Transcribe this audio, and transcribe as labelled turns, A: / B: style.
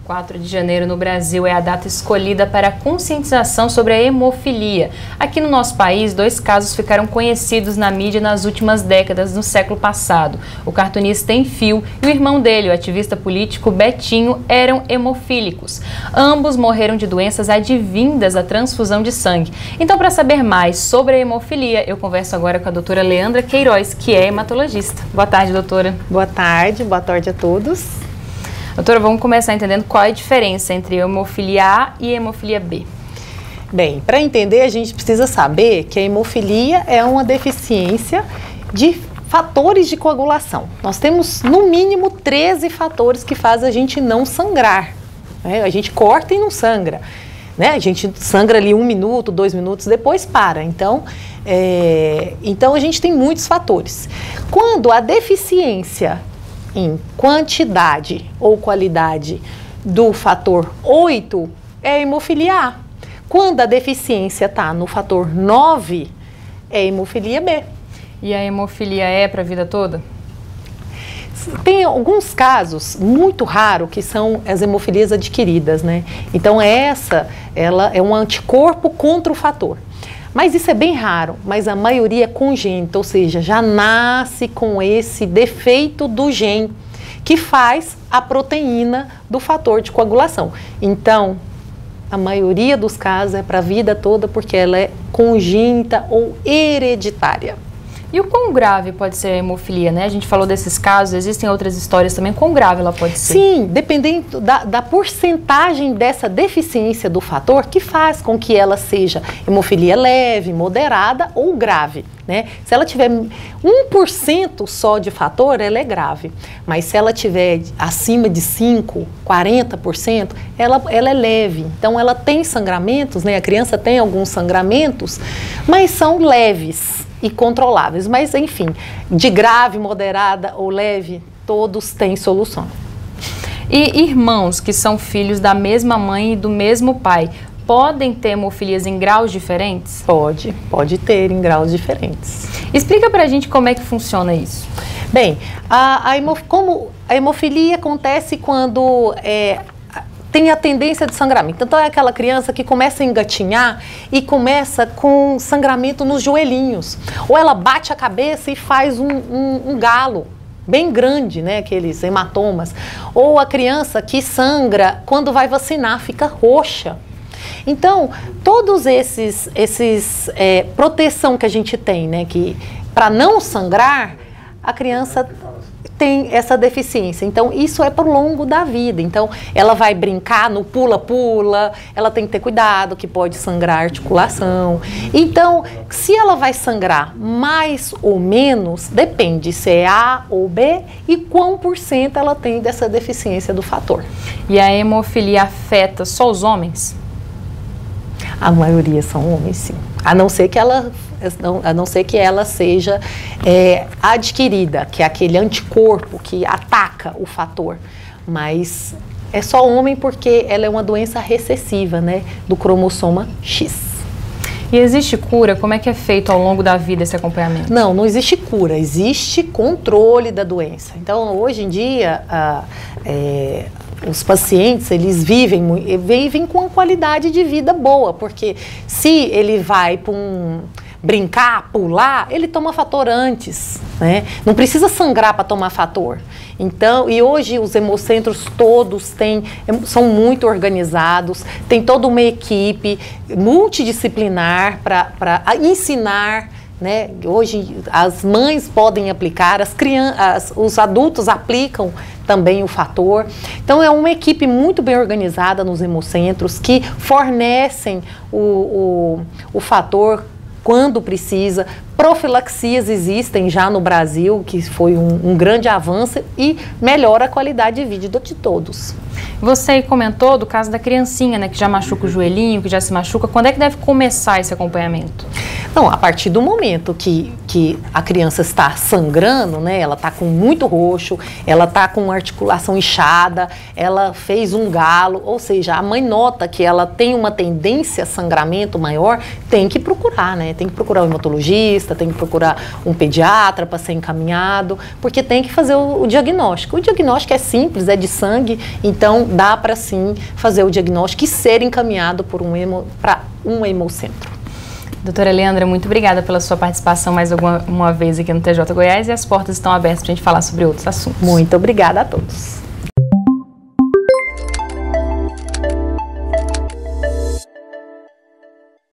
A: 4 de janeiro no Brasil é a data escolhida para a conscientização sobre a hemofilia. Aqui no nosso país, 2 casos ficaram conhecidos na mídia nas últimas décadas do século passado. O cartunista Enfio e o irmão dele, o ativista político Betinho, eram hemofílicos. Ambos morreram de doenças advindas da transfusão de sangue. Então, para saber mais sobre a hemofilia, eu converso agora com a doutora Leandra Queiroz, que é hematologista. Boa tarde, doutora.
B: Boa tarde a todos.
A: Doutora, vamos começar entendendo qual é a diferença entre hemofilia A e hemofilia B.
B: Bem, para entender, a gente precisa saber que a hemofilia é uma deficiência de fatores de coagulação. Nós temos, no mínimo, 13 fatores que fazem a gente não sangrar. Né? A gente corta e não sangra. Né? A gente sangra ali 1 minuto, 2 minutos, depois para. Então a gente tem muitos fatores. Quando a deficiência em quantidade ou qualidade do fator 8 é a hemofilia A. Quando a deficiência está no fator 9, é a hemofilia B.
A: E a hemofilia é para a vida toda?
B: Tem alguns casos muito raros que são as hemofilias adquiridas, né? Então ela é um anticorpo contra o fator. Mas isso é bem raro, mas a maioria é congênita, ou seja, já nasce com esse defeito do gene que faz a proteína do fator de coagulação. Então, a maioria dos casos é para a vida toda porque ela é congênita ou hereditária.
A: E o quão grave pode ser a hemofilia, né? A gente falou desses casos, existem outras histórias também. Quão grave ela pode ser?
B: Sim, dependendo da porcentagem dessa deficiência do fator que faz com que ela seja hemofilia leve, moderada ou grave, né? Se ela tiver 1% só de fator, ela é grave. Mas se ela tiver acima de 5%, 40%, ela é leve. Então, ela tem sangramentos, né? A criança tem alguns sangramentos, mas são leves e controláveis, mas enfim, de grave, moderada ou leve, todos têm solução.
A: E irmãos que são filhos da mesma mãe e do mesmo pai, podem ter hemofilias em graus diferentes?
B: Pode ter em graus diferentes.
A: Explica pra gente como é que funciona isso.
B: Bem, como a hemofilia acontece quando tem a tendência de sangramento. Então é aquela criança que começa a engatinhar e começa com sangramento nos joelhinhos. Ou ela bate a cabeça e faz um galo bem grande, né, aqueles hematomas. Ou a criança que sangra quando vai vacinar, fica roxa. Então, todos esses proteção que a gente tem, né, que para não sangrar, a criança tem essa deficiência. Então, isso é pro longo da vida. Então, ela vai brincar no pula-pula, ela tem que ter cuidado, que pode sangrar a articulação. Então, se ela vai sangrar mais ou menos, depende se é A ou B e quão % ela tem dessa deficiência do fator.
A: E a hemofilia afeta só os homens?
B: A maioria são homens, sim. A não ser que ela seja adquirida, que é aquele anticorpo que ataca o fator. Mas é só homem porque ela é uma doença recessiva, né, do cromossoma X.
A: E existe cura? Como é que é feito ao longo da vida esse acompanhamento?
B: Não existe cura, existe controle da doença. Então, hoje em dia, os pacientes, eles vivem com uma qualidade de vida boa, porque se ele vai para brincar, pular, ele toma fator antes, né? Não precisa sangrar para tomar fator. Então, e hoje os hemocentros todos são muito organizados, tem toda uma equipe multidisciplinar para ensinar, né? Hoje as mães podem aplicar, os adultos aplicam também o fator. Então é uma equipe muito bem organizada nos hemocentros que fornecem o fator quando precisa. Profilaxias existem já no Brasil, que foi um grande avanço e melhora a qualidade de vida de todos.
A: Você comentou do caso da criancinha, né, que já machuca o joelhinho, que já se machuca. Quando é que deve começar esse acompanhamento?
B: Não, a partir do momento que a criança está sangrando, né, ela está com muito roxo, ela está com articulação inchada, ela fez um galo, ou seja, a mãe nota que ela tem uma tendência a sangramento maior, tem que procurar, né, tem que procurar o hematologista, neurologista, tem que procurar um pediatra para ser encaminhado, porque tem que fazer o diagnóstico. O diagnóstico é simples, é de sangue, então dá para sim fazer o diagnóstico e ser encaminhado para um hemocentro.
A: Doutora Leandra, muito obrigada pela sua participação mais uma vez aqui no TJ Goiás, e as portas estão abertas para a gente falar sobre outros assuntos.
B: Muito obrigada a todos.